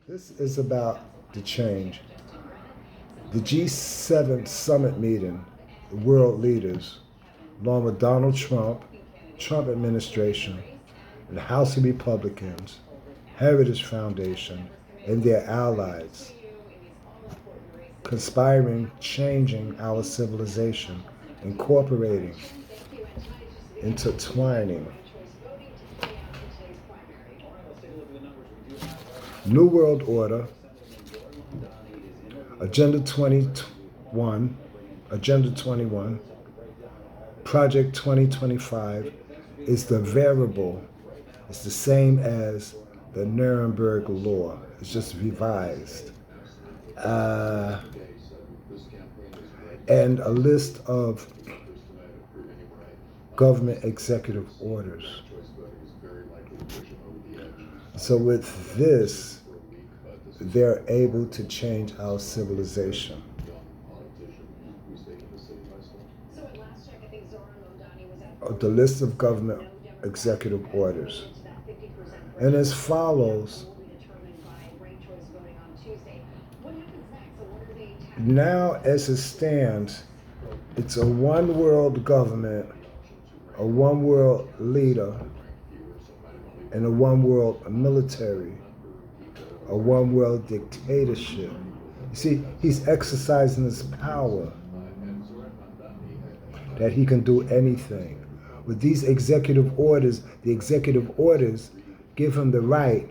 This is about the change. The G7 summit meeting, the world leaders, along with Donald Trump, Trump administration, and the House of Republicans, Heritage Foundation, and their allies, conspiring, changing our civilization, incorporating, intertwining. New World Order, Agenda 21, Agenda 21, Project 2025 is the variable. It's the same as the Nuremberg Law. It's just revised. And a list of government executive orders. So with this, they're able to change our civilization. The list of government executive orders. And as follows, now as it stands, it's a one world government, a one world leader, and a one world military, a one world dictatorship. You see, he's exercising his power that he can do anything. With these executive orders, the executive orders give him the right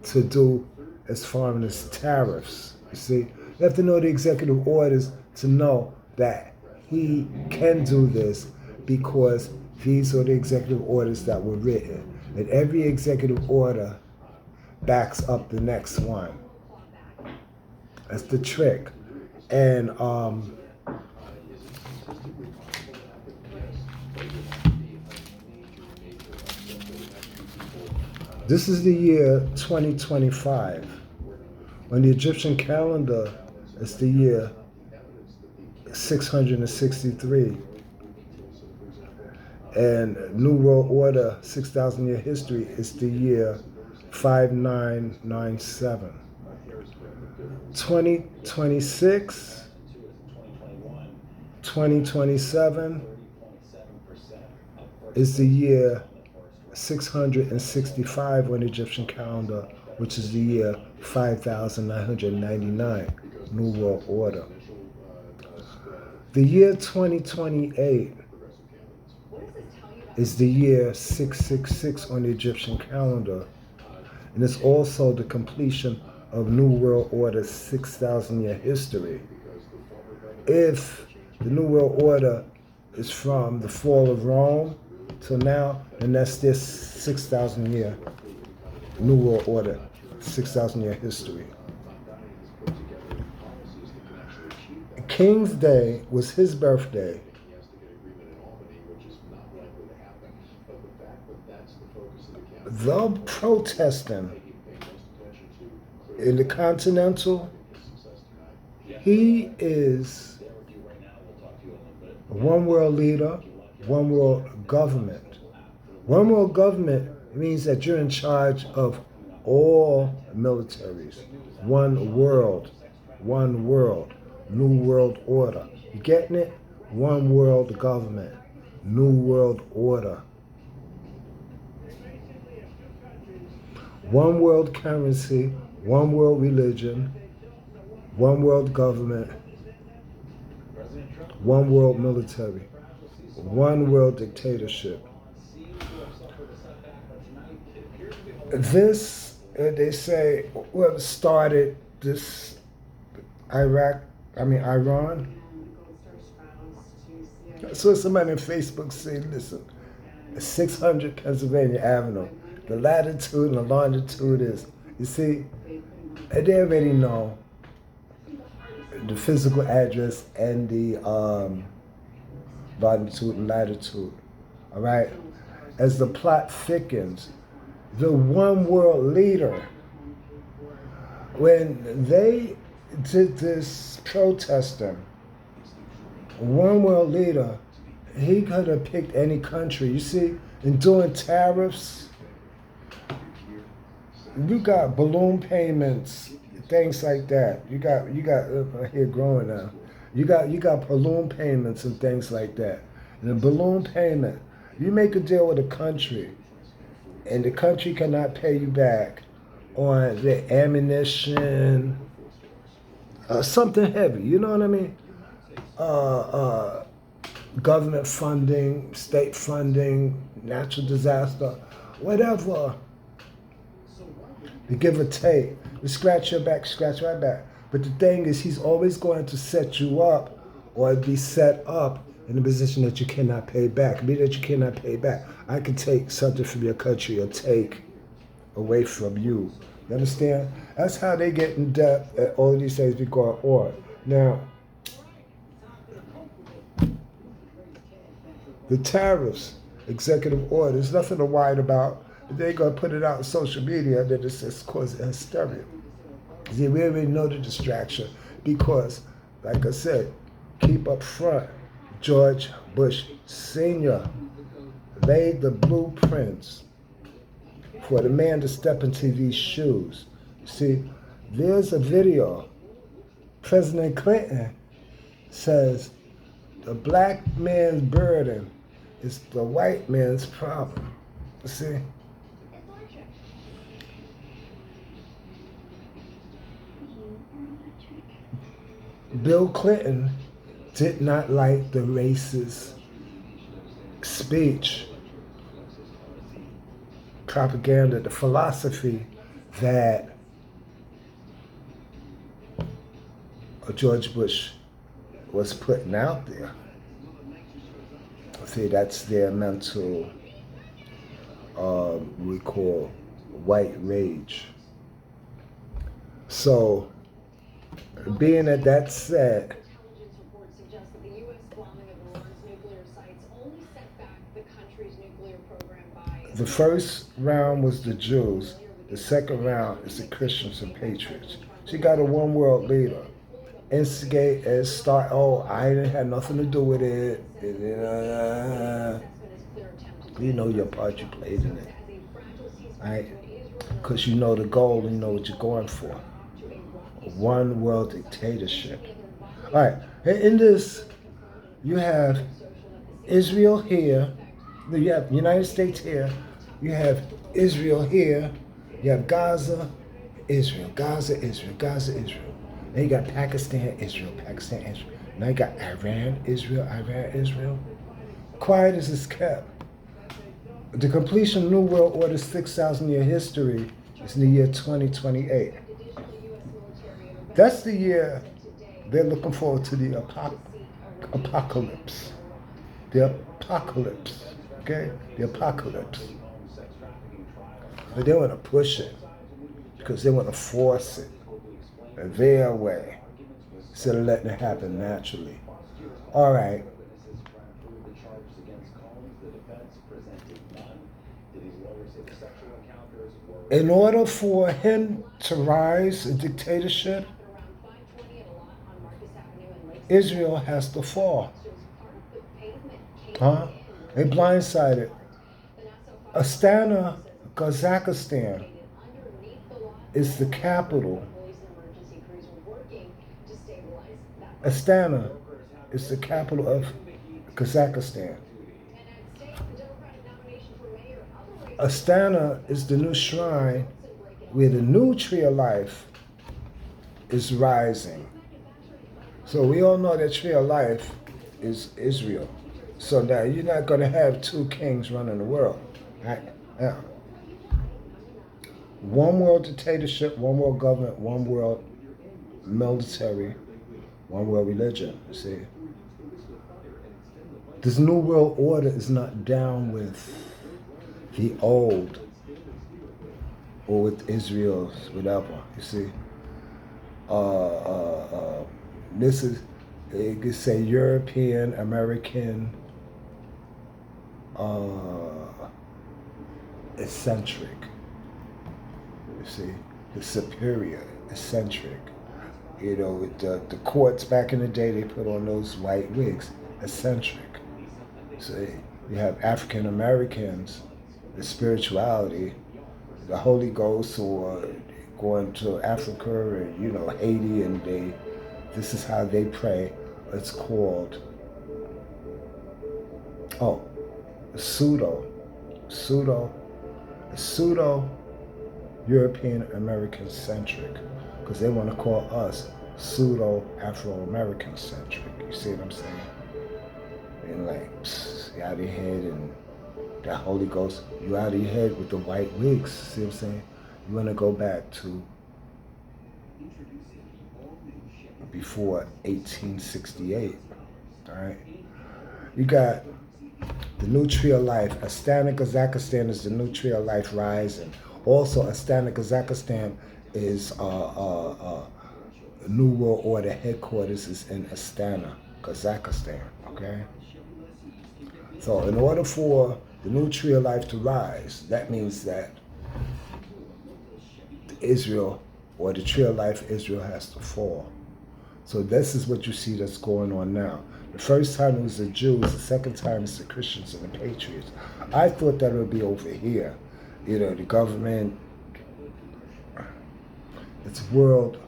to do as far as tariffs. You see, you have to know the executive orders to know that he can do this because these are the executive orders that were written. And every executive order backs up the next one. That's the trick. And this is the year 2025. On the Egyptian calendar, it's the year 663. And New World Order, 6,000 year history, is the year 5997. 2026, 2027 is the year 665 on the Egyptian calendar, which is the year 5999, New World Order. The year 2028 is the year 666 on the Egyptian calendar, and it's also the completion of New World Order's 6,000 year history. If the New World Order is from the fall of Rome till now, then that's this 6,000 year New World Order, 6,000 year history. King's Day was his birthday. The protesting in the Continental, he is one world leader, one world government. One world government means that you're in charge of all militaries. One world, New World Order. You getting it? One world government, New World Order. One world currency, one world religion, one world government, one world military, one world dictatorship. This, they say, whoever started this Iran. So somebody on Facebook said, listen, 600 Pennsylvania Avenue. The latitude and the longitude is, you see, they already know the physical address and the longitude and latitude, all right? As the plot thickens, the one world leader, when they did this protesting, one world leader, he could have picked any country. You see, in doing tariffs, You got balloon payments, things like that. You got here growing now. You got balloon payments and things like that. And a balloon payment, you make a deal with a country, and the country cannot pay you back on the ammunition, something heavy. You know what I mean? Uh, uh, Government funding, state funding, natural disaster, whatever. The give or take. You scratch your back, scratch my back. But the thing is, he's always going to set you up or be set up in a position that you cannot pay back. Be that you cannot pay back. I can take something from your country or take away from you. You understand? That's how they get in debt at all these things be going on. Now, the tariffs, executive order, there's nothing to whine about. But they're going to put it out on social media that it's just causing hysteria. See, we already know the distraction because, like I said, keep up front. George Bush Sr. laid the blueprints for the man to step into these shoes. See, there's a video. President Clinton says the black man's burden is the white man's problem. See? Bill Clinton did not like the racist speech, propaganda, the philosophy that George Bush was putting out there. See, that's their mental, we call white rage. So, being that that's said, the first round was the Jews. The second round is the Christians and Patriots. She got a one world leader. Instigate and start, I didn't have nothing to do with it. You know your part you played in it. Right? Because you know the goal, you know what you're going for. A one world dictatorship. All right, in this, you have Israel here, you have United States here, you have Israel here, you have Gaza, Israel, Gaza, Israel, Gaza, Israel. Then you got Pakistan, Israel, Pakistan, Israel. Now you got Iran, Israel, Iran, Israel. Quiet as it's kept. The completion of New World Order's 6,000-year history is in the year 2028. That's the year they're looking forward to the apocalypse. The apocalypse, okay? The apocalypse. But they want to push it because they want to force it their way instead of letting it happen naturally. All right. In order for him to rise in dictatorship, Israel has to fall. They blindsided. Astana, Kazakhstan, is the capital. Astana is the capital of Kazakhstan. Astana is the new shrine where the new tree of life is rising. So we all know that tree of life is Israel. So now you're not going to have two kings running the world. Right? Now, one world dictatorship, one world government, one world military, one world religion. You see, this new world order is not down with the old or with Israel's whatever. You see, this is, you could say, European American eccentric. You see, the superior eccentric. You know, with the courts back in the day, they put on those white wigs. Eccentric. So you have African Americans, the spirituality, the Holy Ghost, or going to Africa and Haiti, and this is how they pray. It's called pseudo European American centric, because they want to call us pseudo Afro American centric. You see what I'm saying? And like, you out of your head, and that Holy Ghost, you out of your head with the white wigs. See what I'm saying? You want to go back to before 1868, all right? You got the new tree of life. Astana, Kazakhstan is the new tree of life rising. Also, Astana, Kazakhstan is New World Order headquarters is in Astana, Kazakhstan, okay? So in order for the new tree of life to rise, that means that Israel, or the tree of life Israel, has to fall. So this is what you see that's going on now. The first time it was the Jews, the second time it's the Christians and the Patriots. I thought that it would be over here. The government, it's world,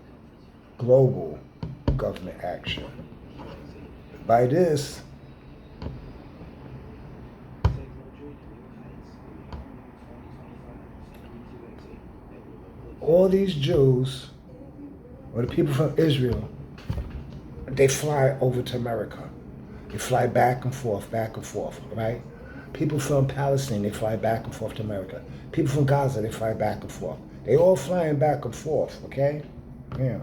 global government action. By this, all these Jews, or the people from Israel, they fly over to America. They fly back and forth, right? People from Palestine, they fly back and forth to America. People from Gaza, they fly back and forth. They all flying back and forth, okay? Yeah.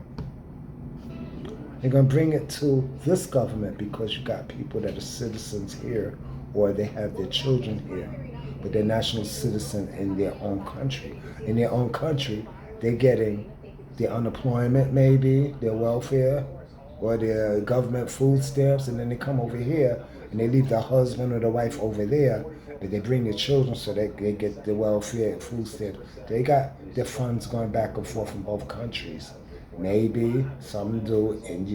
They're going to bring it to this government because you got people that are citizens here, or they have their children here, but they're national citizen in their own country. In their own country, they're getting their unemployment, maybe, their welfare, or their government food stamps, and then they come over here and they leave their husband or their wife over there, but they bring their children so they get the welfare and food stamps. They got their funds going back and forth from both countries. Maybe some do, and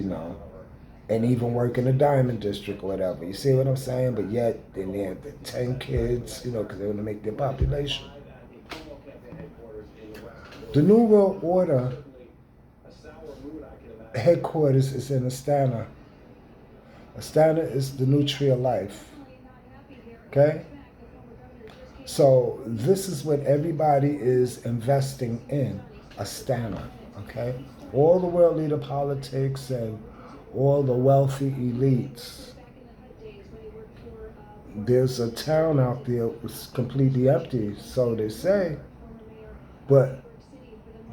and even work in the diamond district or whatever. You see what I'm saying? But yet, then they have the 10 kids, because they want to make their population. The New World Order headquarters is in Astana. Astana is the new tree of life. Okay? So this is what everybody is investing in, Astana. Okay? All the world leader politics and all the wealthy elites. There's a town out there that's completely empty, so they say. But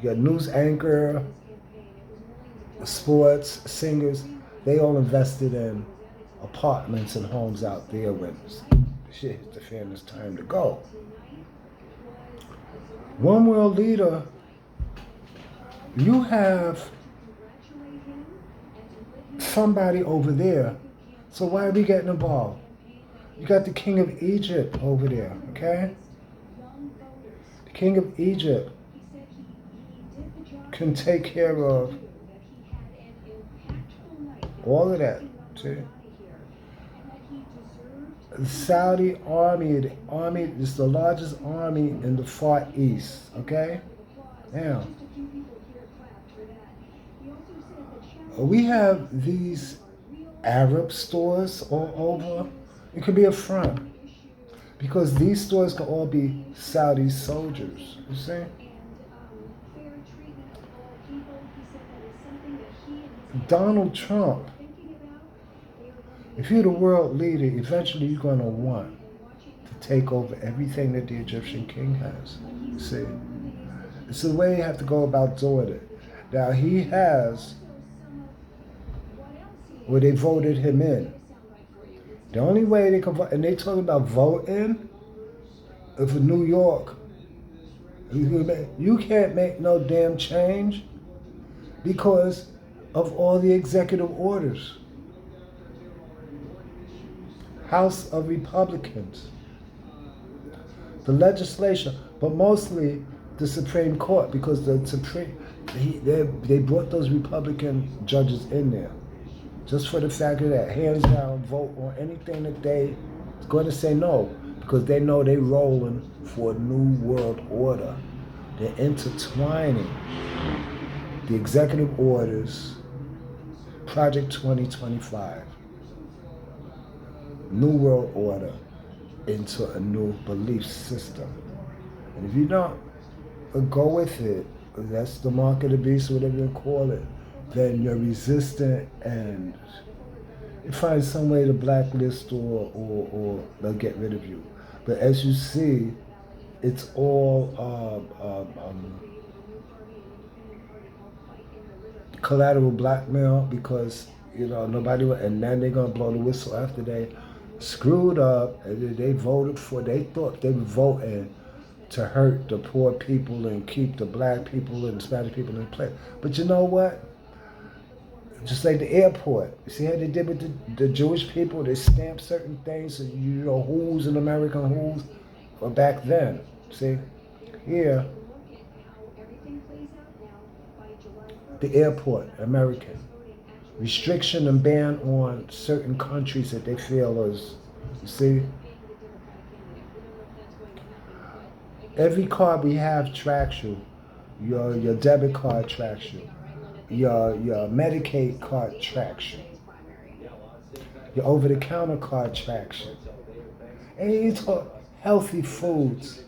you got news anchor, sports, singers, they all invested in apartments and homes out there when shit hit the fan, it's time to go. One world leader, you have somebody over there, so why are we getting involved? You got the king of Egypt over there, okay? The king of Egypt can take care of all of that, see? The Saudi army is the largest army in the Far East, okay? Now, we have these Arab stores all over. It could be a front, because these stores could all be Saudi soldiers, you see? Donald Trump, if you're the world leader, eventually you're going to want to take over everything that the Egyptian king has. You see? It's the way you have to go about doing it. Now, he has, well, they voted him in. The only way they can vote, and they talking about voting for New York, you can't make no damn change because of all the executive orders. House of Republicans, the legislation, but mostly the Supreme Court, because the they brought those Republican judges in there just for the fact of that hands down vote on anything that they going to say no, because they know they rolling for a new world order. They're intertwining the executive orders, Project 2025, New World Order, into a new belief system. And if you don't go with it, that's the mark of the beast, whatever you call it, then you're resistant and you find some way to blacklist or they'll get rid of you. But as you see, it's all collateral blackmail because nobody. And then they're gonna blow the whistle after they screwed up. And they voted for. They thought they were voting to hurt the poor people and keep the black people and Spanish people in place. But you know what? Just like the airport. You see how they did with the Jewish people? They stamped certain things, so who's an American who's, or back then. See? Here, the airport, American. Restriction and ban on certain countries that they feel is, you see? Every card we have tracks you. Your debit card tracks you. Your Medicaid card tracks you. Your over-the-counter card tracks you. And you talk healthy foods.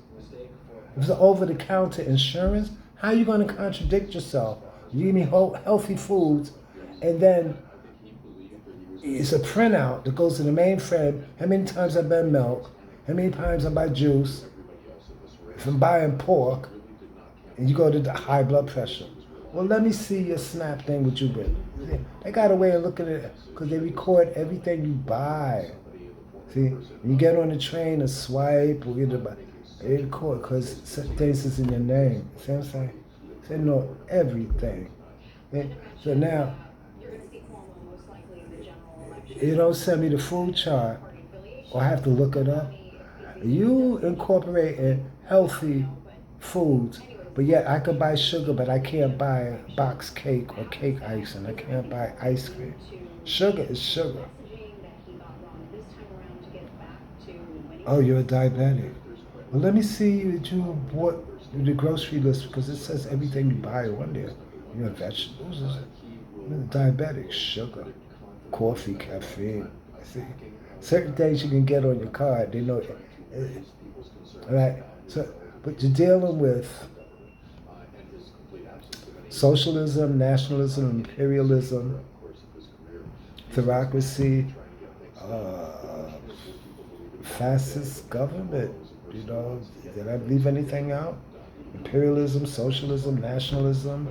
If it's over-the-counter insurance, how are you going to contradict yourself? You give me healthy foods, and then it's a printout that goes to the mainframe. How many times I buy milk? How many times I buy juice? If I'm buying pork, and you go to the high blood pressure. Well, let me see your SNAP thing with you, baby. They got a way of looking at it because they record everything you buy. See, when you get on the train and swipe, or they record because certain things is in your name. See what I'm saying? They know everything. Okay? So now, you don't send me the food chart, or I have to look it up. You incorporate in healthy foods. But yet I could buy sugar, but I can't buy box cake or cake icing. I can't buy ice cream. Sugar is sugar. Oh, you're a diabetic. Well, let me see that you bought the grocery list because it says everything you buy on there. You know, vegetables. You're diabetic. Sugar, coffee, caffeine. See, certain things you can get on your card. They know. All right. So, but you're dealing with socialism, nationalism, imperialism, theocracy, fascist government. Did I leave anything out? Imperialism, socialism, nationalism,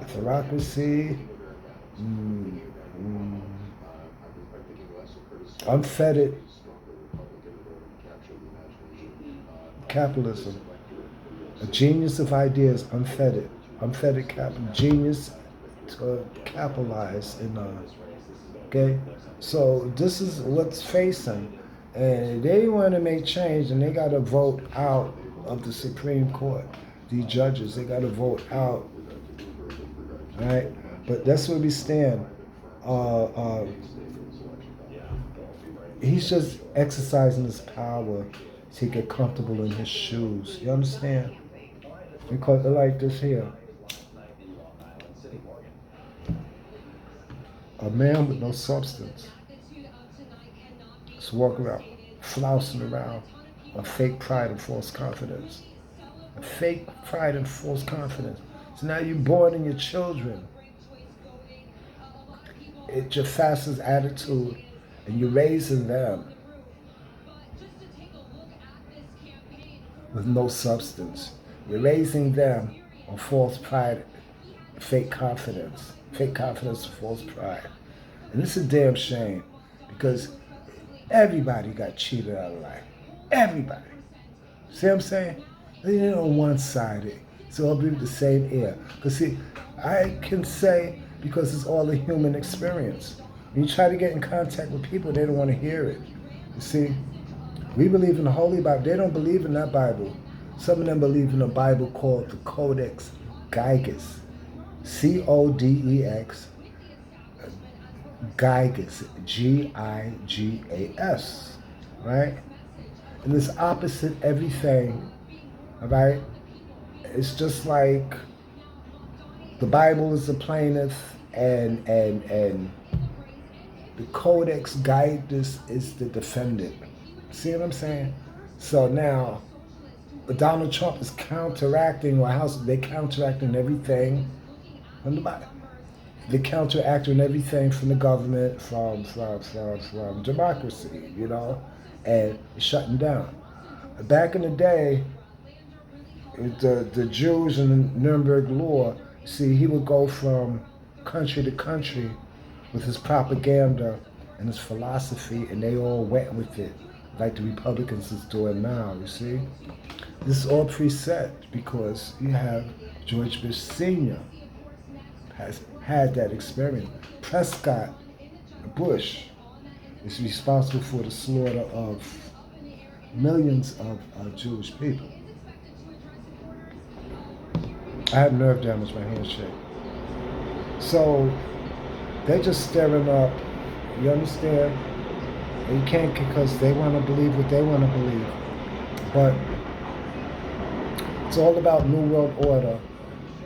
theocracy, unfettered capitalism. A genius of ideas, unfettered capital, genius to capitalize in okay? So this is what's facing. And they want to make change and they got to vote out of the Supreme Court. These judges, they got to vote out, right? But that's where we stand. He's just exercising his power to get comfortable in his shoes. You understand? Because they're like this here. A man with no substance is walking around, flousing around a fake pride and false confidence. A fake pride and false confidence. So now you're born in your children. It's your fastest attitude, and you're raising them with no substance. You're raising them on false pride, fake confidence, false pride. And it's a damn shame because everybody got cheated out of life. Everybody. See what I'm saying? They're on one-sided. It's all breathe the same air. Because see, I can say because it's all a human experience. When you try to get in contact with people, they don't want to hear it. You see, we believe in the Holy Bible. They don't believe in that Bible. Some of them believe in a Bible called the Codex Gigas. Codex Gigas. Gigas. Right? And it's opposite everything. All right? It's just like the Bible is the plaintiff, and the Codex Guidus is the defendant. See what I'm saying? So now Donald Trump is counteracting, or House, they counteracting everything from the Bible. They counteracting everything from the government, from democracy, and shutting down. Back in the day, the Jews in the Nuremberg Law, see, he would go from country to country with his propaganda and his philosophy, and they all went with it, like the Republicans is doing now, you see? This is all preset because you have George Bush Sr. has had that experience. Prescott Bush is responsible for the slaughter of millions of Jewish people. I had nerve damage, my handshake. So they're just stirring up, you understand? And you can't, because they want to believe what they want to believe. But it's all about New World Order,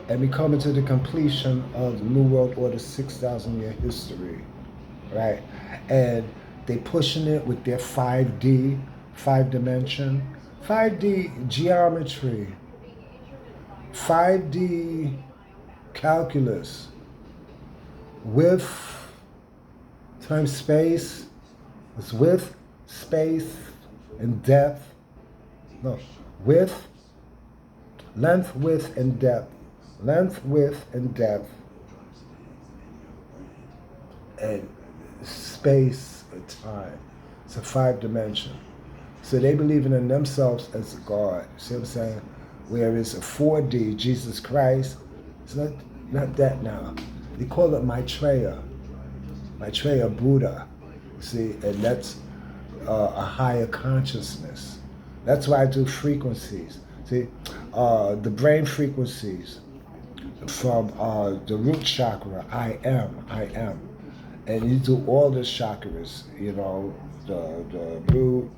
and we coming to the completion of New World Order's 6,000-year history, right? And they pushing it with their 5D, 5-dimension, 5D geometry, 5D calculus, width times space. It's width, space, and depth. No, width, length, width, and depth. Length, width, and depth. And space and time. It's a 5-dimension. So they believe in themselves as a God. See what I'm saying? Whereas a 4D, Jesus Christ, it's not that now. They call it Maitreya Buddha. See, and that's a higher consciousness. That's why I do frequencies. See, the brain frequencies from the root chakra, I am. And you do all the chakras, the root,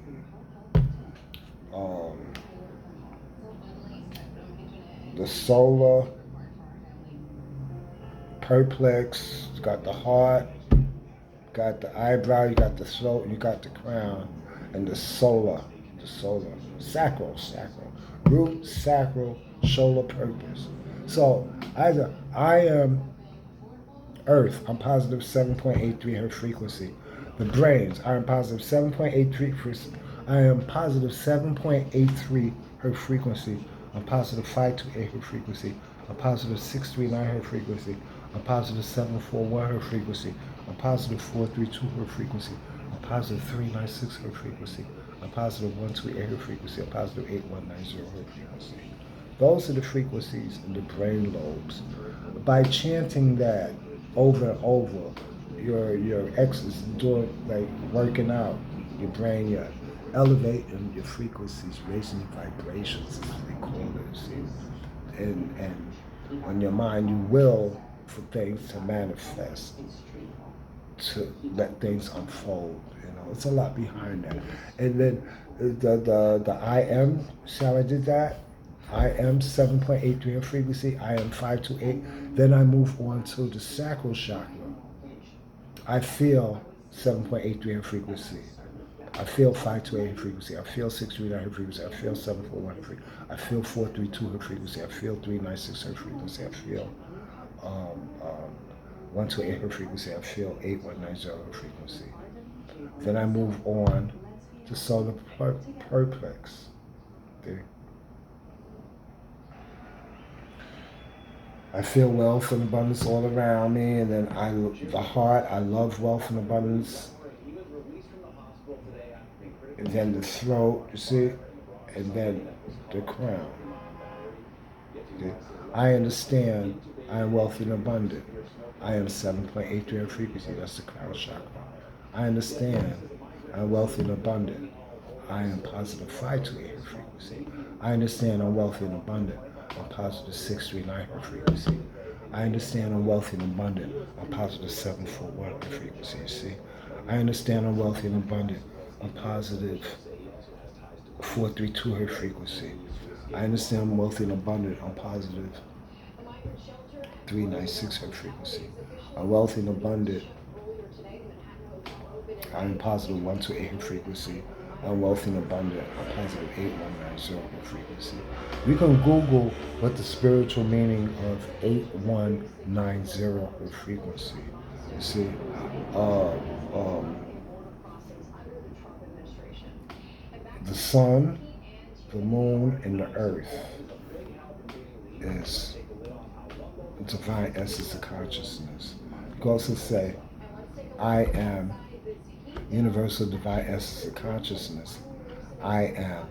the solar, perplex, you got the heart, got the eyebrow, you got the throat, you got the crown, and the solar, sacral, root, sacral, solar, purpose. So either I am Earth, I'm positive 7.83 Hertz frequency. The brains, I am positive 7.83. I am positive 7.83 Hertz frequency. I'm positive 528 Hertz frequency. I'm positive 639 Hertz frequency. I'm positive 741 Hertz frequency. I'm positive 432 Hertz frequency. I'm positive 396 Hertz frequency. I'm positive 128 Hertz frequency. I'm positive 8190 Hertz frequency. Those are the frequencies in the brain lobes. By chanting that over and over, your ex is doing, like, working out your brain, you're elevating your frequencies, raising your vibrations, as they call it. See? And on your mind, you will for things to manifest, to let things unfold. It's a lot behind that. And then the I am, see how I did that? I am 7.83 in frequency, I am 528. Then I move on to the sacral chakra. I feel 7.83 in frequency. I feel 528 in frequency. I feel 639 in frequency. I feel 741 in frequency. I feel 432 in frequency. I feel 396 in frequency. I feel 128 in frequency. I feel 8190 in frequency. Then I move on to solar perplex. Okay. I feel wealth and abundance all around me, and then the heart, I love wealth and abundance. And then the throat, you see, and then the crown. Okay. I understand I am wealthy and abundant. I am 7.83 in frequency, that's the crown chakra. I understand I'm wealthy and abundant. I am positive 528 in frequency. I understand I'm wealthy and abundant. I'm positive 639 in frequency. I understand I'm wealthy and abundant. I'm positive 741 in frequency, you see. I understand I'm wealthy and abundant. I'm positive 432 Hertz frequency. I understand I'm wealthy and abundant. I'm positive 396 hertz frequency. I'm wealthy and abundant. I'm in positive 128 hertz frequency. I'm wealthy and abundant. I'm positive 8190 hertz frequency. You can Google what the spiritual meaning of 8190 hertz frequency. You see, uh, um, the sun, the moon, and the earth is divine essence of consciousness. You can also say, I am universal divine essence of consciousness. I am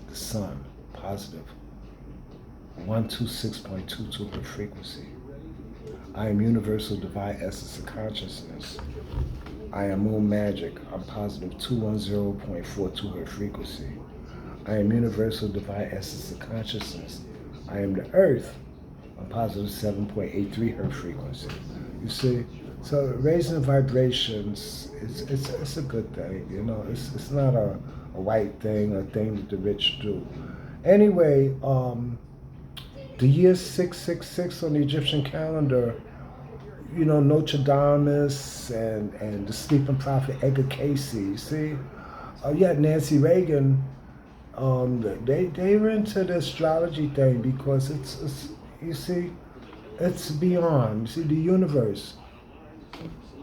the sun, positive 126.22 hertz frequency. I am universal divine essence of consciousness. I am moon magic. I'm positive 210.42 hertz frequency. I am universal divine essence of consciousness. I am the earth. I'm positive 7.83 hertz frequency. You see? So raising the vibrations, it's a good thing, you know. It's not a white thing, a thing that the rich do. Anyway, the year 666 on the Egyptian calendar, you know, Nostradamus and the sleeping prophet Edgar Cayce. You see, you had Nancy Reagan. They were into the astrology thing because it's you see, it's beyond. You see, the universe,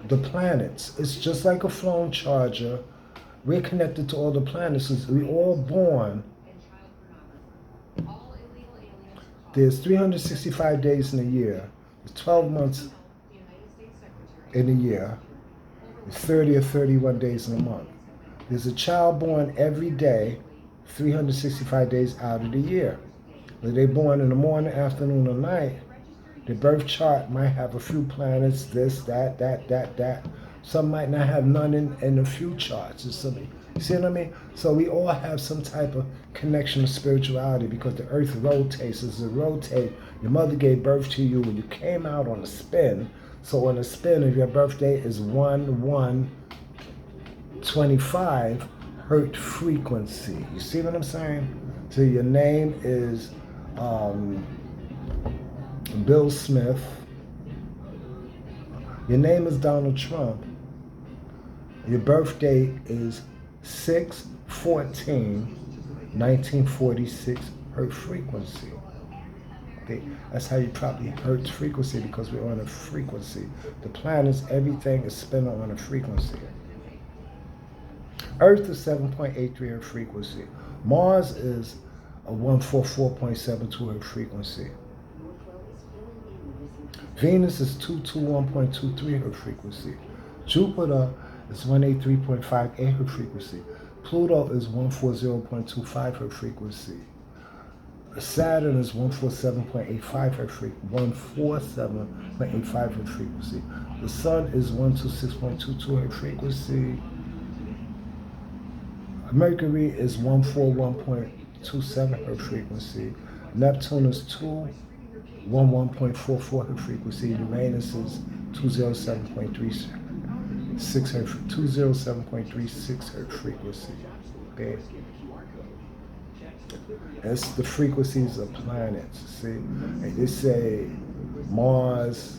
the planets. It's just like a phone charger. We're connected to all the planets. We're all born. There's 365 days in a year. There's 12 months in a year. There's 30 or 31 days in a month. There's a child born every day, 365 days out of the year. Whether they're born in the morning, afternoon, or night, the birth chart might have a few planets, this, that. Some might not have none in a few charts. You see what I mean? So we all have some type of connection to spirituality because the earth rotates. As it rotates, your mother gave birth to you when you came out on a spin. So on a spin, if your birthday is 1/1/25 hertz frequency. You see what I'm saying? So your name is Bill Smith. Your name is Donald Trump. Your birth date is 6/14/1946 hertz frequency. Okay? That's how you probably hertz frequency because we're on a frequency. The planets, everything is spinning on a frequency. Earth is 7.83 hertz frequency. Mars is a 144.72 hertz frequency. Venus is 221.23 hertz frequency. Jupiter is 183.58 hertz frequency. Pluto is 140.25 hertz frequency. Saturn is 147.85 hertz frequency. 147.85 hertz frequency. The Sun is 126.22 hertz frequency. Mercury is 141.27 hertz frequency. Neptune is 211.44 hertz frequency. Uranus is 207.36 hertz. 207.36 hertz frequency. Okay. That's the frequencies of planets. See, and they say Mars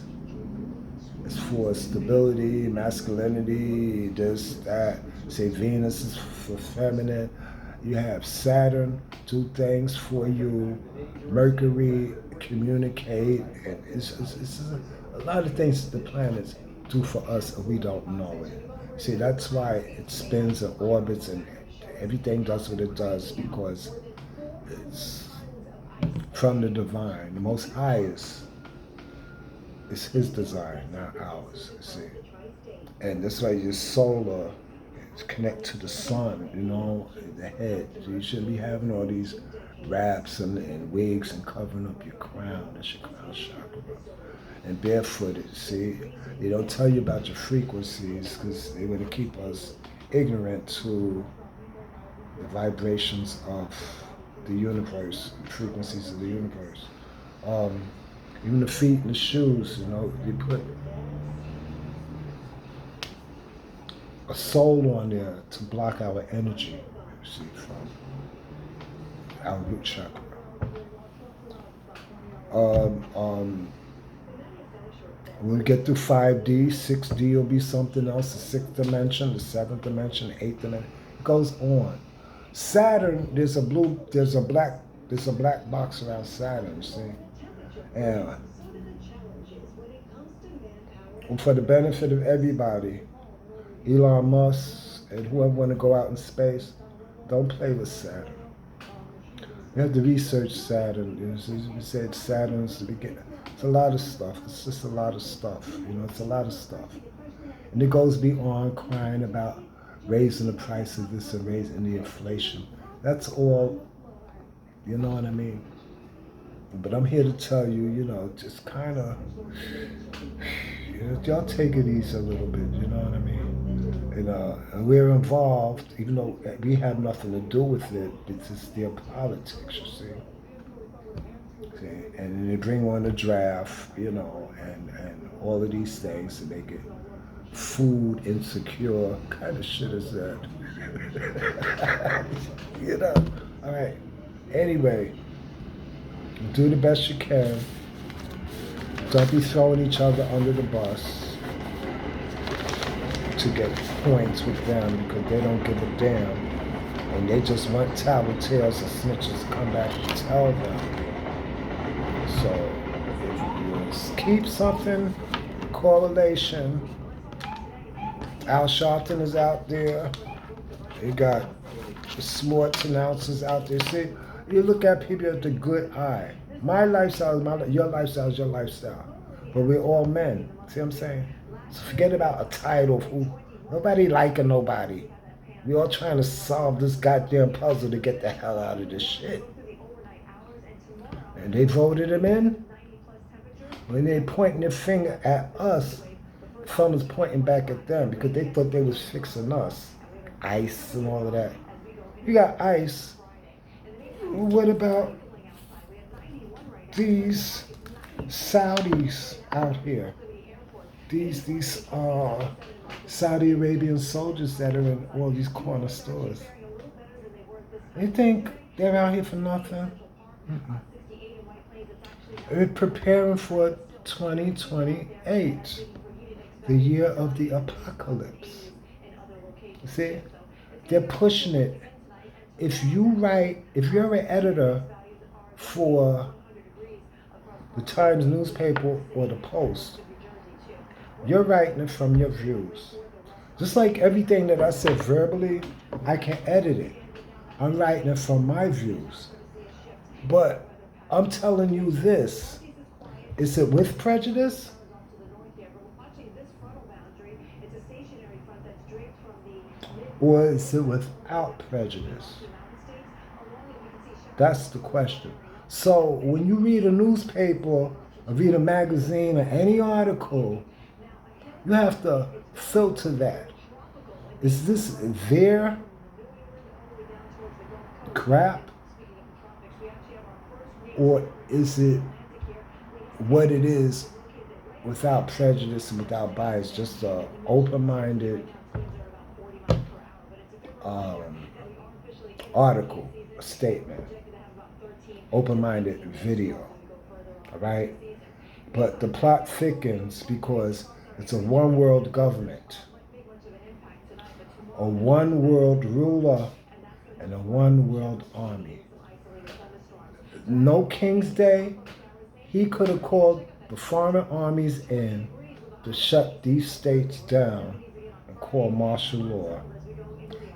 is for stability, masculinity, this, that. Say Venus is for feminine. You have Saturn do things for you. Mercury communicate, and it's a lot of things the planets do for us and we don't know it. See, that's why it spins and orbits and everything does what it does because it's from the divine. The Most Highest is His design, not ours. See, and that's why your solar connect to the sun, you know, the head. So you shouldn't be having all these wraps and wigs and covering up your crown. That's your crown chakra. And barefooted, see? They don't tell you about your frequencies because they want to keep us ignorant to the vibrations of the universe, the frequencies of the universe. Even the feet and the shoes, you know, they put a soul on there to block our energy, you see, from our root chakra. When we get through 5D, 6D will be something else, the sixth dimension, the seventh dimension, the eighth dimension. It goes on. Saturn, there's a black box around Saturn, you see? And for the benefit of everybody, Elon Musk and whoever want to go out in space, don't play with Saturn. You have to research Saturn. We said Saturn's the beginning. It's a lot of stuff. It's just a lot of stuff. It's a lot of stuff. And it goes beyond crying about raising the price of this and raising the inflation. That's all, you know what I mean? But I'm here to tell you, just kind of, y'all take it easy a little bit, you know what I mean? And we're involved, even though we have nothing to do with it. It's just their politics, you see. And then they bring on the draft, and all of these things, and they get food insecure. What kind of shit is that? All right. Anyway, do the best you can. Don't be throwing each other under the bus to get points with them because they don't give a damn. And they just want tattletales and snitches to come back and tell them. So if you keep something, correlation. Al Sharpton is out there. You got the sports announcers out there. See, you look at people with the good eye. My lifestyle is your lifestyle is your lifestyle. But we're all men. See what I'm saying? So forget about a title. Nobody liking nobody. We all trying to solve this goddamn puzzle to get the hell out of this shit. And they voted him in. When they pointing their finger at us, thumb is pointing back at them because they thought they was fixing us. ICE and all of that. You got ICE. What about these Saudis out here? These Saudi Arabian soldiers that are in all these corner stores. You think they're out here for nothing? They're preparing for 2028, the year of the apocalypse. See, they're pushing it. If you're an editor for the Times newspaper or the Post, you're writing it from your views. Just like everything that I said verbally, I can edit it. I'm writing it from my views. But I'm telling you this. Is it with prejudice? Or is it without prejudice? That's the question. So when you read a newspaper or read a magazine or any article, you have to filter that. Is this their crap? Or is it what it is without prejudice and without bias? Just an open-minded article, a statement, open-minded video, all right? But the plot thickens because it's a one-world government, a one-world ruler, and a one-world army. No King's Day, he could have called the foreign armies in to shut these states down and call martial law.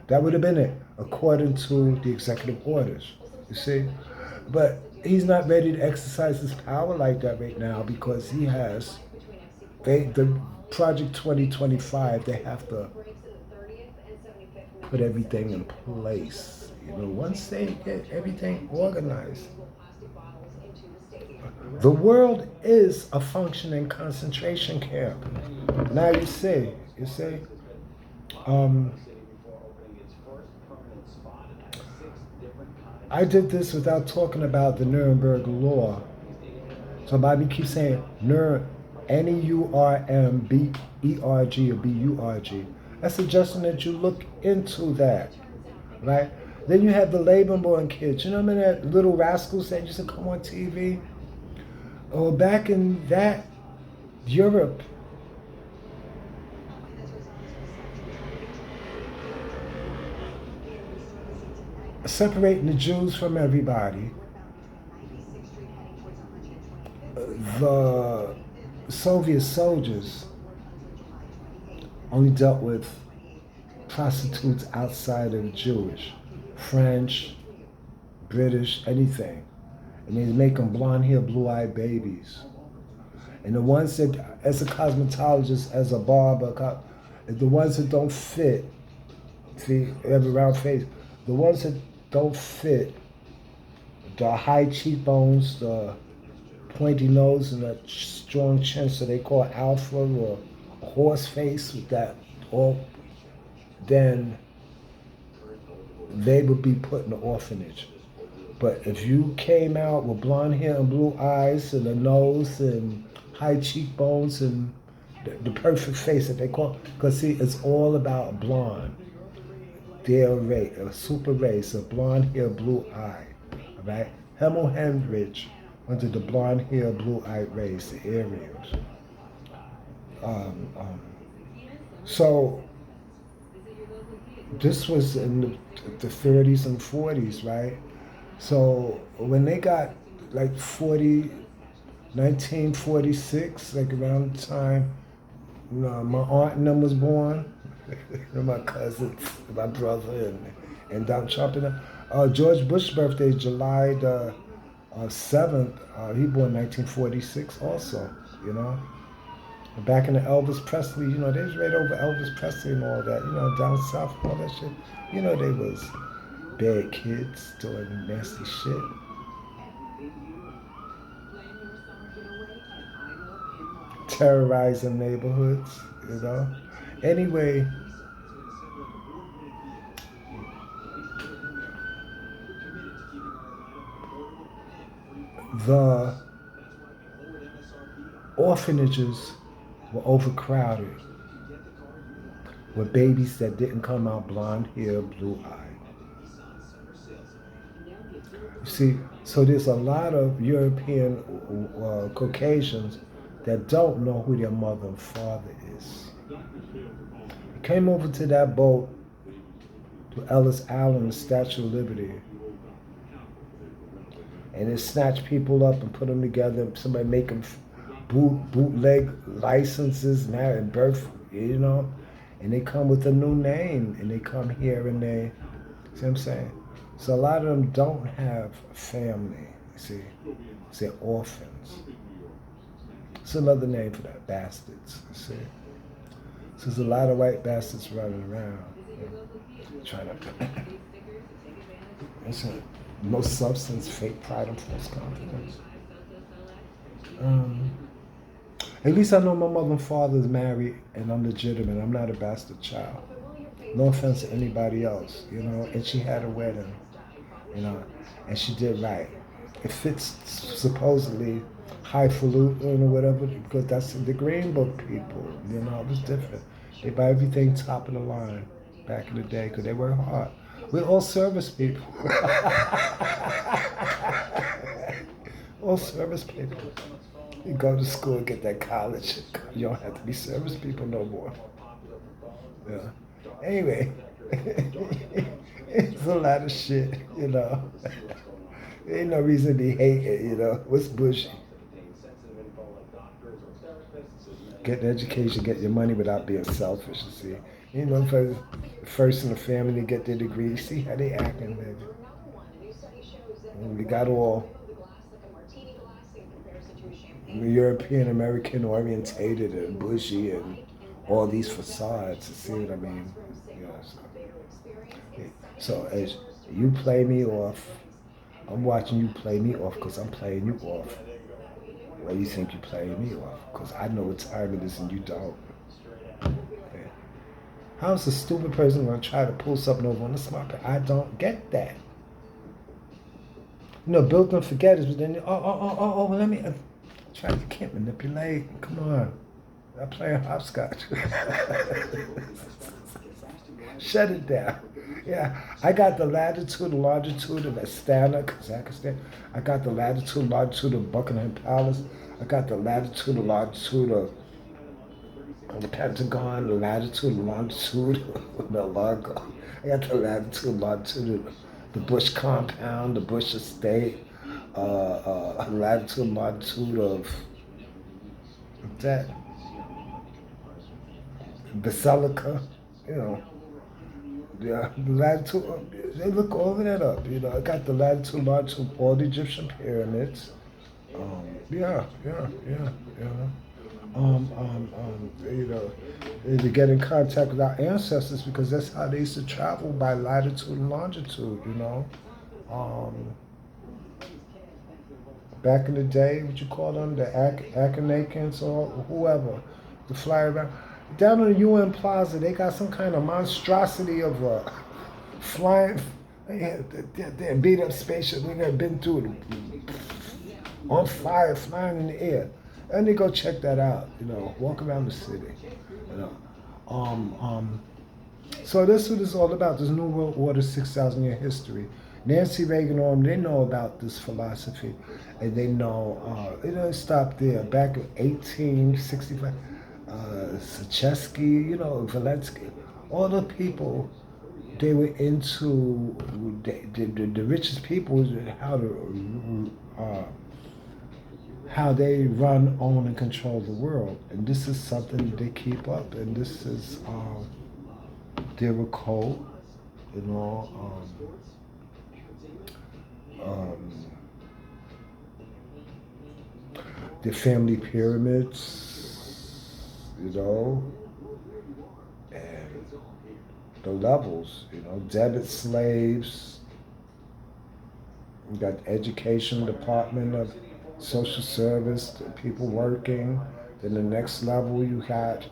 That would have been it, according to the executive orders, you see? But he's not ready to exercise his power like that right now because he has, the Project 2025, they have to put everything in place. Once they get everything organized. The world is a functioning concentration camp. Now you see, I did this without talking about the Nuremberg Law. So Bobby keeps saying N-E-U-R-M-B-E-R-G or B-U-R-G. That's suggesting that you look into that, right? Then you have the labor born kids. You know what I mean? That Little Rascals that used to come on TV. Or back in that Europe, separating the Jews from everybody. The Soviet soldiers only dealt with prostitutes outside of the Jewish, French, British, anything. And they make them blonde hair, blue-eyed babies. And the ones that, as a cosmetologist, as a barber, the ones that don't fit, see, they have a round face, the ones that don't fit, the high cheekbones, the pointy nose, and a strong chin, so they call it alpha or horse face with that, all, then they would be put in the orphanage. But if you came out with blonde hair and blue eyes and a nose and high cheekbones and the perfect face that they call, because see, it's all about blonde. They're a race, a super race of blonde hair, blue eye, all right? Hemel Hemorrhage under the blonde hair, blue eyed race, the Aryans. So this was in the 30s and 40s, right? So when they got like 1946, like around the time my aunt and them was born, and my cousins, my brother, and Donald Trump and them. George Bush's birthday is July the 7th. He born 1946 also, you know. Back in the Elvis Presley, you know, they was right over Elvis Presley and all that, you know, down south and all that shit. You know, they was bad kids doing nasty shit. Terrorizing neighborhoods, you know. Anyway, the orphanages were overcrowded with babies that didn't come out blonde hair, blue eyed. You see, so there's a lot of European Caucasians that don't know who their mother and father is. Came over to that boat to Ellis Island, the Statue of Liberty, and it snatched people up and put them together. Somebody make them bootleg licenses now and birth, you know, and they come with a new name and they come here and they, see what I'm saying? So a lot of them don't have a family, you see. They're orphans. It's another name for that, bastards, you see. So there's a lot of white bastards running around, you know, trying to, it's no substance, fake pride and false confidence. At least I know my mother and father is married and I'm legitimate. I'm not a bastard child. No offense to anybody else, you know. And she had a wedding, you know, and she did right. It fits supposedly highfalutin or whatever, because that's the Green Book people, you know. It was different. They buy everything top of the line back in the day because they work hard. We're all service people. All service people. You go to school and get that college. You don't have to be service people no more. Yeah. Anyway, it's a lot of shit, you know. There ain't no reason to be hating, you know. What's bushy? Get an education, get your money without being selfish, you see. You know, first in the family to get their degree. See how they acting, baby. We got all European American orientated and bushy and all these facades. You see what I mean? Yeah, so as you play me off, I'm watching you play me off because I'm playing you off. Why do you think you playing me off? Because I know what time it is and you don't. Yeah. How's a stupid person going to try to pull something over on the smart person? I don't get that. You know, built them forgetters, but then, let me, try, you can't manipulate. Come on. I'm playing hopscotch. Shut it down. Yeah, I got the latitude and longitude of Astana, Kazakhstan. I got the latitude and longitude of Buckingham Palace. I got the latitude and longitude of the Pentagon, the latitude and longitude of the Largo. I got the latitude and longitude of the Bush compound, the Bush estate, latitude and longitude of that Basilica, you know. Yeah, the latitude. They look all of that up. You know, I got the latitude, longitude of all the Egyptian pyramids. Yeah. You know, you know, and to get in contact with our ancestors because that's how they used to travel by latitude and longitude. You know, um, back in the day, what you call them, the Akanakans or whoever, to fly around. Down on the UN Plaza, they got some kind of monstrosity of flying, they beat up spaceship. We got been through it, on fire, flying in the air. And they go check that out. You know, walk around the city. You know, um, um, so this is what it's all about. This New World Order, 6,000 year history. Nancy Reagan and them, they know about this philosophy, and they know it didn't stop there. Back in 1865, Sacheski, you know, Valensky, all the people, they were into the richest people how they run, own, and control the world, and this is something they keep up, and this is their code, you know. Um, the family pyramids, you know, and the levels, you know, debit slaves. You got the education department of social service, the people working. Then the next level you got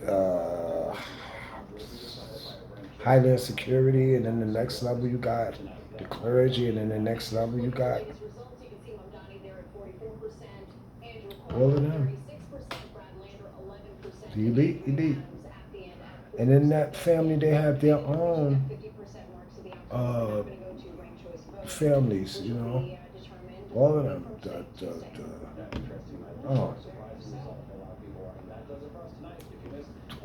uh, Highland security, and then the next level you got the clergy, and then the next level you got all of them. The elite. And in that family, they have their own uh, families, you know. All of them. Oh.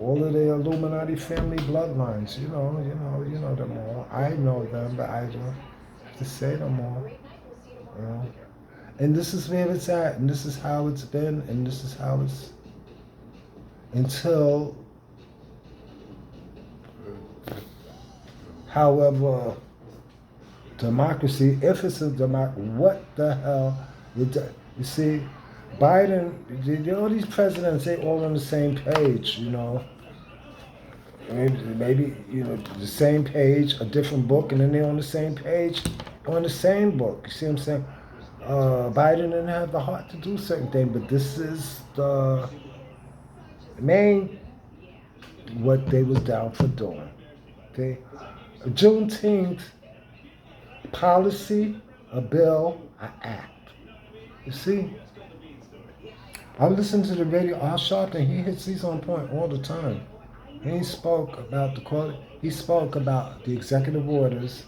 All of the Illuminati family bloodlines, you know them all. I know them, but I don't have to say them all. You know. And this is where it's at, and this is how it's been, and this is how it's until, however, democracy, if it's a democracy, what the hell? You see, Biden, all these presidents, they all on the same page, you know. Maybe, you know, the same page, a different book, and then they're on the same page, on the same book. You see what I'm saying? Biden didn't have the heart to do certain things, but this is the main what they was down for doing. Okay, Juneteenth policy, a bill, an act. You see, I listen to the radio. Al Sharpton, he hits these on point all the time. And he spoke about He spoke about the executive orders,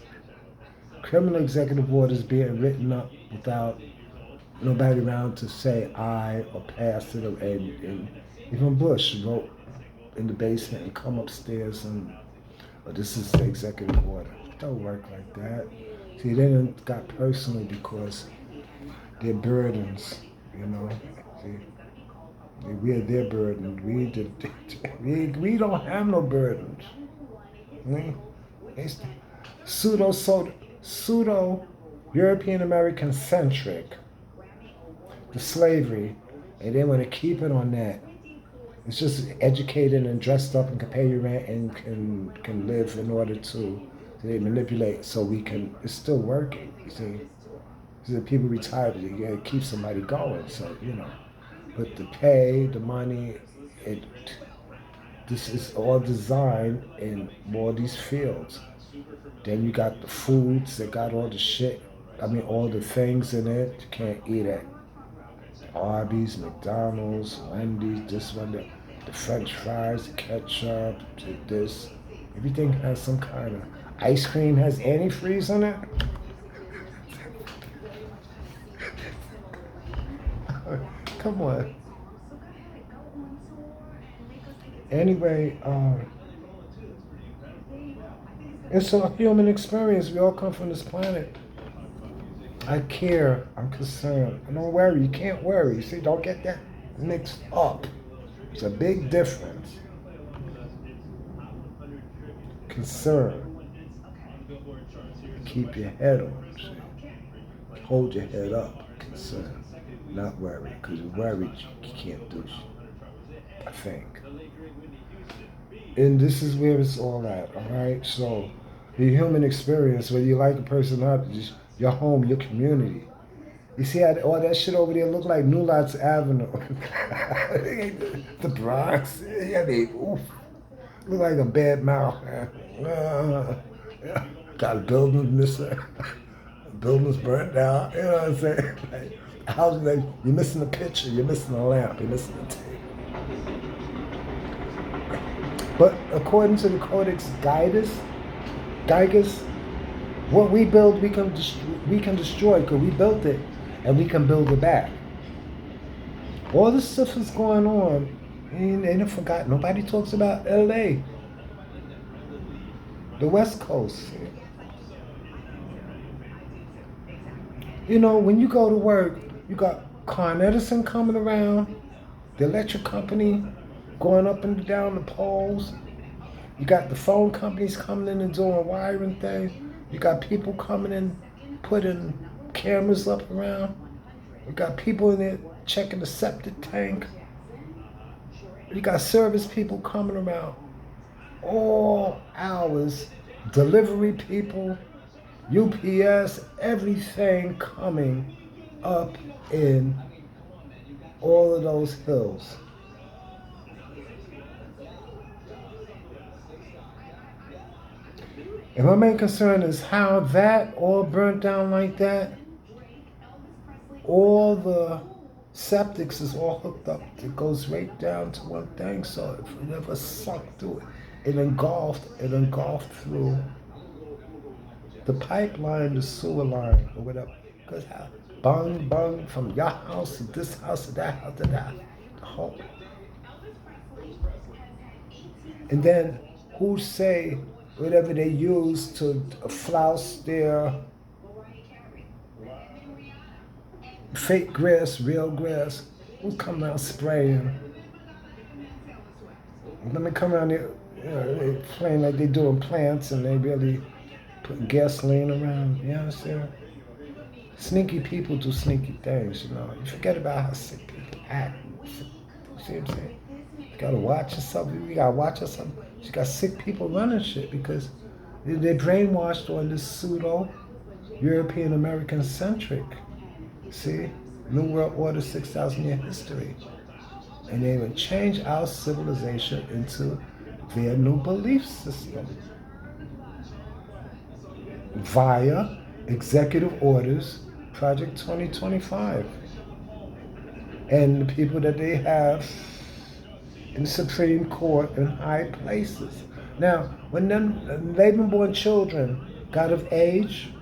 criminal executive orders being written up without nobody around to say aye or pass it. And even Bush wrote in the basement and come upstairs and this is the executive order. It don't work like that. See, they didn't got personal because they're burdens, you know. See, we're their burden. We don't have no burdens. It's pseudo European American centric, the slavery, and they want to keep it on that. It's just educated and dressed up and can pay your rent and can live in order to they manipulate so we can. It's still working. You see, the people retired. You gotta keep somebody going. So you know, but the pay, the money, this is all designed in all these fields. Then you got the foods that got all the shit. I mean, all the things in it you can't eat at Arby's, McDonald's, Wendy's, this one, the French fries, the ketchup, this. Everything has some kind of ice cream has antifreeze on it. Come on. Anyway, it's a human experience. We all come from this planet. I care. I'm concerned. Don't worry. You can't worry. See, don't get that mixed up. It's a big difference. Concern. Keep your head on. See? Hold your head up. Concern. Not worry. Because you're worried, you can't do shit. I think. And this is where it's all at, all right? So, the human experience, whether you like a person or not, just your home, your community. You see how all that shit over there look like New Lots Avenue. The Bronx. Yeah, they, oof. Look like a bad mouth. Got a building missing. Buildings burnt down. You know what I'm saying? Like, how's like, you're missing a picture, you're missing a lamp, you're missing a tape. But according to the Codex Gigas, what we build, we can destroy because we built it, and we can build it back. All this stuff is going on, and they don't forgot. Nobody talks about L.A., the West Coast. You know, when you go to work, you got Con Edison coming around, the electric company going up and down the poles. You got the phone companies coming in and doing wiring things. You got people coming in, putting cameras up around. You got people in there checking the septic tank. You got service people coming around all hours, delivery people, UPS, everything coming up in all of those hills. And my main concern is how that all burnt down like that. All the septics is all hooked up. It goes right down to one thing, so if it never sunk through it, it engulfed through the pipeline, the sewer line, or whatever. Because how bung, bung, from your house to this house to that house to that, the whole. And then who say whatever they use to flouse their fake grass, real grass, who's coming out spraying? Then they come around there, they playing like they doing plants and they really putting gasoline around. You understand? Sneaky people do sneaky things, you know. You forget about how sick people act. You see what I'm saying? You gotta watch yourself. You gotta watch yourself. You got sick people running shit because they're brainwashed on this pseudo European American centric. See? New World Order, 6,000 year history. And they would change our civilization into their new belief system via executive orders, Project 2025, and the people that they have in the Supreme Court and high places. Now, when them Labour-born children got of age,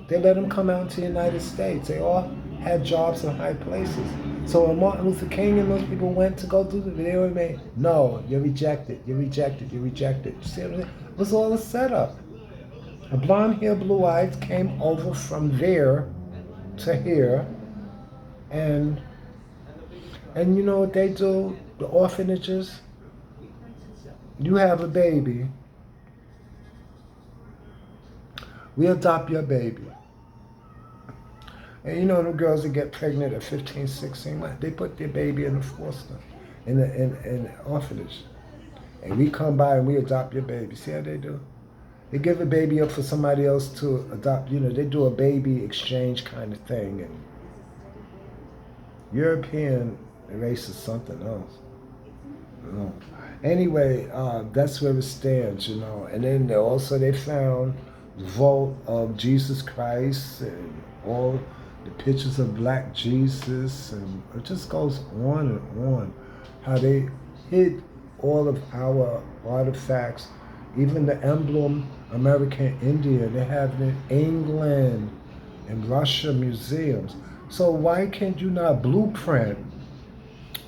they let them come out to the United States. They all had jobs in high places. So when Martin Luther King and those people went to go do the video, they made, no, you're rejected, you're rejected, you're rejected. You see what I'm saying? It was all a setup. A blonde hair, blue eyes came over from there to here, and you know what they do? The orphanages. You have a baby. We adopt your baby. And you know the girls that get pregnant at 15, 16, they put their baby in the foster, in the orphanage. And we come by and we adopt your baby. See how they do? They give a baby up for somebody else to adopt. You know, they do a baby exchange kind of thing. And European race is something else. You know. Anyway, that's where it stands, you know. And then they found the vault of Jesus Christ and all the pictures of black Jesus, and it just goes on and on. How they hid all of our artifacts Even the emblem American Indian, they have it in England and Russia museums. So why can't you not blueprint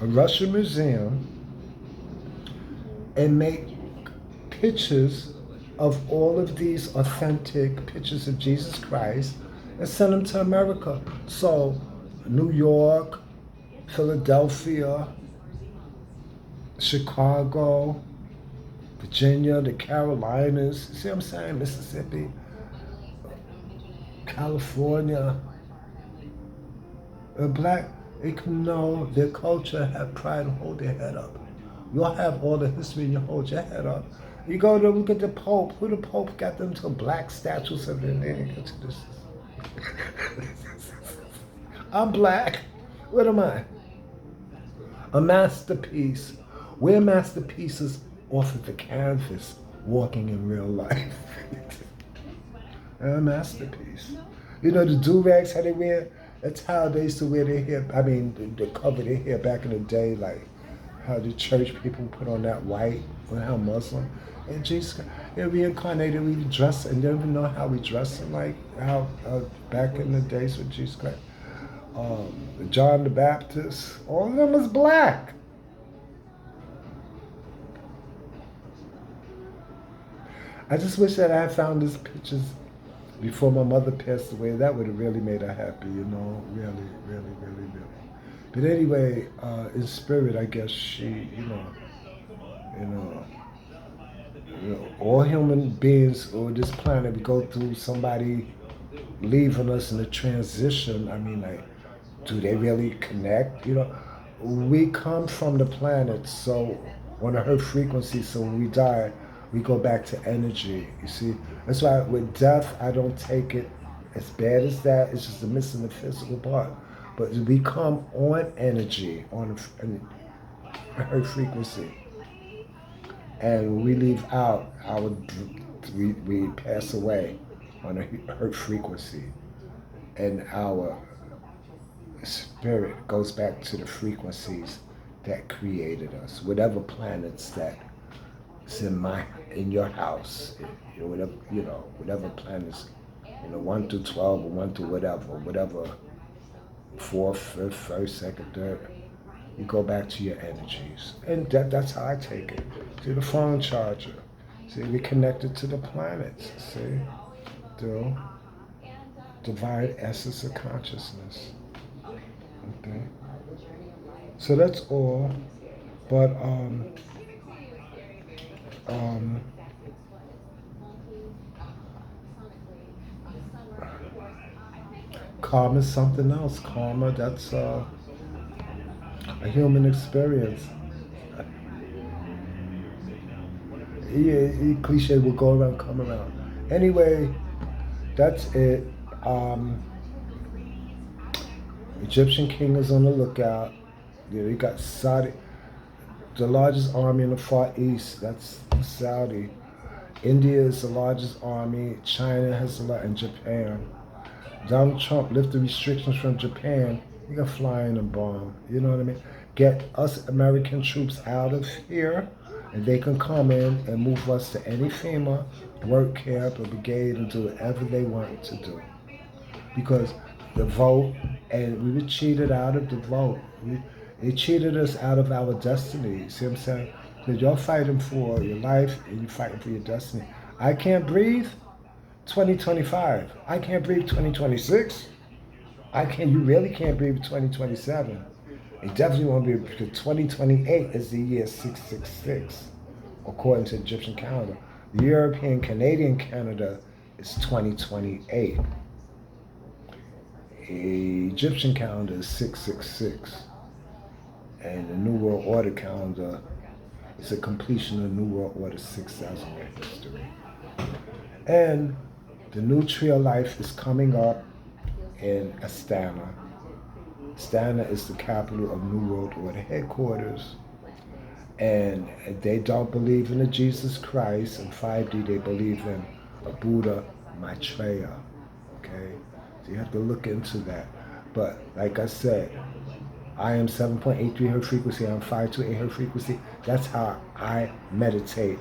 a Russian museum and make pictures of all of these authentic pictures of Jesus Christ and send them to America? So New York, Philadelphia, Chicago, Virginia, the Carolinas, see what I'm saying? Mississippi, California, black, they can know their culture, have pride, and hold their head up. You'll have all the history and you hold your head up. You go to look at the Pope. Who the Pope got them to black statues of their name? I'm black. What am I? A masterpiece. We're masterpieces off of the canvas, walking in real life. A masterpiece. You know the do-rags, how they wear? That's how they used to wear their hair. I mean, the cover their hair back in the day, like how the church people put on that white, or how Muslim. And Jesus, they're reincarnated. We dress and don't even know how we dress, like how back in the days with Jesus Christ. John the Baptist, all of them was black. I just wish that I had found these pictures before my mother passed away. That would have really made her happy, you know, really, really, really, really. But anyway, in spirit, I guess she, you know, all human beings on this planet, we go through somebody leaving us in a transition. I mean, like, do they really connect? You know, we come from the planet, so on a high frequency. So when we die, we go back to energy. You see, that's why with death, I don't take it as bad as that. It's just missing the physical part. But we come on energy, on a high frequency, and when we leave out, we pass away on a high frequency, and our spirit goes back to the frequencies that created us. Whatever planets that is in your house, whatever planets, 1 through 12 or 1 through whatever, fourth, fifth, first, second, third. You go back to your energies, and that's how I take it. To the phone charger. See, we connected to the planets. See, the divine essence of consciousness. Okay. So that's all. But karma is something else. Karma, that's a human experience. Yeah, cliche will go around, come around. Anyway, that's it. Egyptian king is on the lookout. You got Saudi, the largest army in the Far East. That's Saudi. India is the largest army. China has a lot, and Japan. Donald Trump lifted restrictions from Japan. You can fly in and bomb. You know what I mean? Get us American troops out of here, and they can come in and move us to any FEMA work camp or brigade and do whatever they want to do. Because the vote, and we were cheated out of the vote. They cheated us out of our destiny. See what I'm saying? Because you're fighting for your life and you're fighting for your destiny. I can't breathe 2025. I can't breathe 2026. You really can't breathe 2027. You definitely won't be, because 2028 is the year 666, according to Egyptian calendar. The European Canadian calendar is 2028. The Egyptian calendar is 666. And the New World Order calendar is a completion of the New World Order 6,000 year history. And the new tree of life is coming up in Astana. Astana is the capital of New World Order headquarters. And they don't believe in a Jesus Christ. In 5D, they believe in a Buddha Maitreya. Okay? So you have to look into that. But like I said, I am 7.83 hertz frequency. I'm 528 hertz frequency. That's how I meditate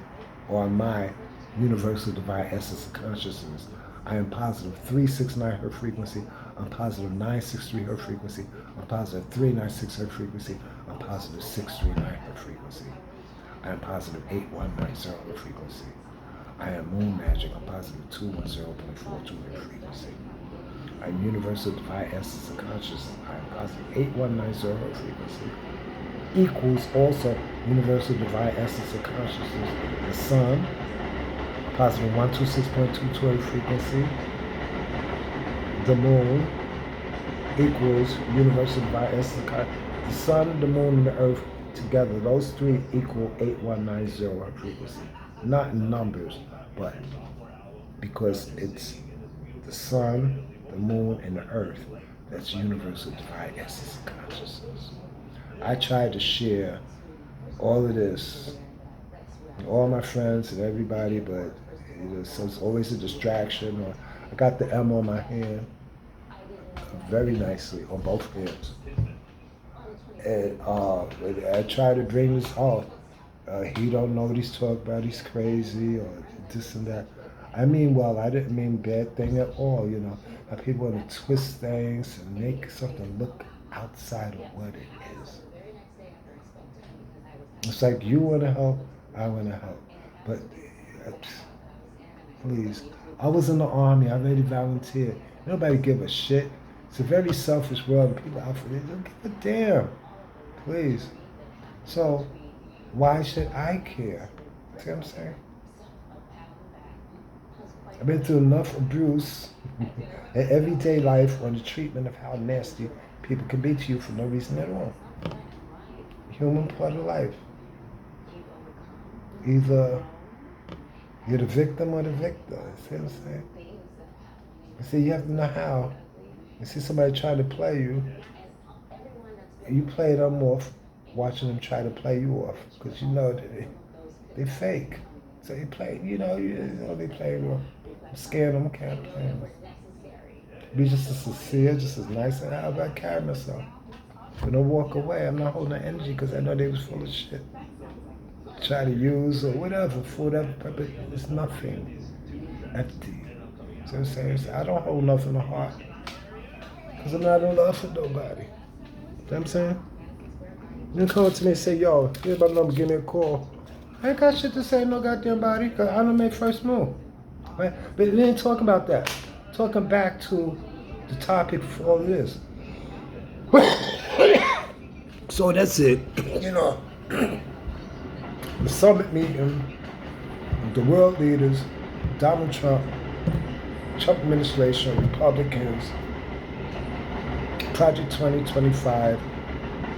on my universal divine essence of consciousness. I am positive 369 Hz frequency. I'm positive 963 Hz frequency. I'm positive 396 Hz frequency. I'm positive 639 Hz frequency. I am positive 8190 Hz frequency. I am moon magic. I'm positive 210.42 Hz frequency. I am universal divine essence of consciousness. I am positive 8190 Hz frequency. Equals also universal divine essence of consciousness. The sun, positive 126.22 frequency. The moon equals universal divine essence of consciousness. The sun, the moon, and the earth together, those three equal 8190 frequency. Not in numbers, but because it's the sun, the moon, and the earth. That's universal divine essence of consciousness. I try to share all of this with all my friends and everybody, but so it's always a distraction. Or I got the M on my hand very nicely on both hands. And I try to bring this off. He don't know what he's talking about. He's crazy or this and that. I mean, well, I didn't mean bad thing at all. How people want to twist things and make something look outside of what it is. It's like you want to help, I want to help. But please, I was in the army. I already volunteered. Nobody give a shit. It's a very selfish world. People out for this don't give a damn. Please. So, why should I care? See what I'm saying? I've been through enough abuse in everyday life on the treatment of how nasty people can be to you for no reason at all. Human part of life. Either you're the victim or the victor. See what I'm saying? See, you have to know how. You see somebody trying to play you, you play them off, watching them try to play you off, because you know that they fake. So you play, they play you off. I'm scared them, can't play them. Be just as sincere, just as nice as how I carry myself. But don't walk away. I'm not holding the energy because I know they was full of shit. Try to use or whatever for whatever purpose. It's nothing. Empty. So I'm saying, I don't hold nothing in the heart. Because I'm not in love with nobody. You know what I'm saying? You come to me and say, yo, here's my number, give me a call. I ain't got shit to say no goddamn body because I don't make first move. Right? But we ain't talking about that. Talking back to the topic for all of this. So that's it. The summit meeting, the world leaders, Donald Trump, Trump administration, Republicans, Project 2025,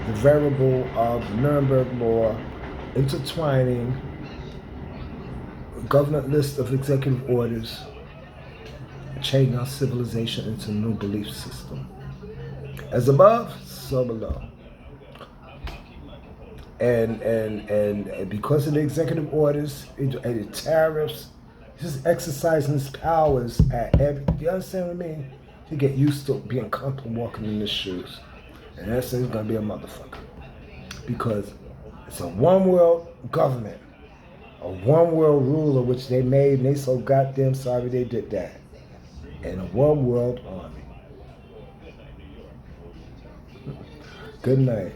the variable of Nuremberg law, intertwining, government list of executive orders, changing our civilization into a new belief system. As above, so below. And because of the executive orders and the tariffs, just exercising his powers at every, you understand what I mean? He get used to being comfortable walking in his shoes. And that's he's gonna be a motherfucker. Because it's a one world government, a one world ruler which they made, and they so goddamn sorry they did that. And a one world army. Good night.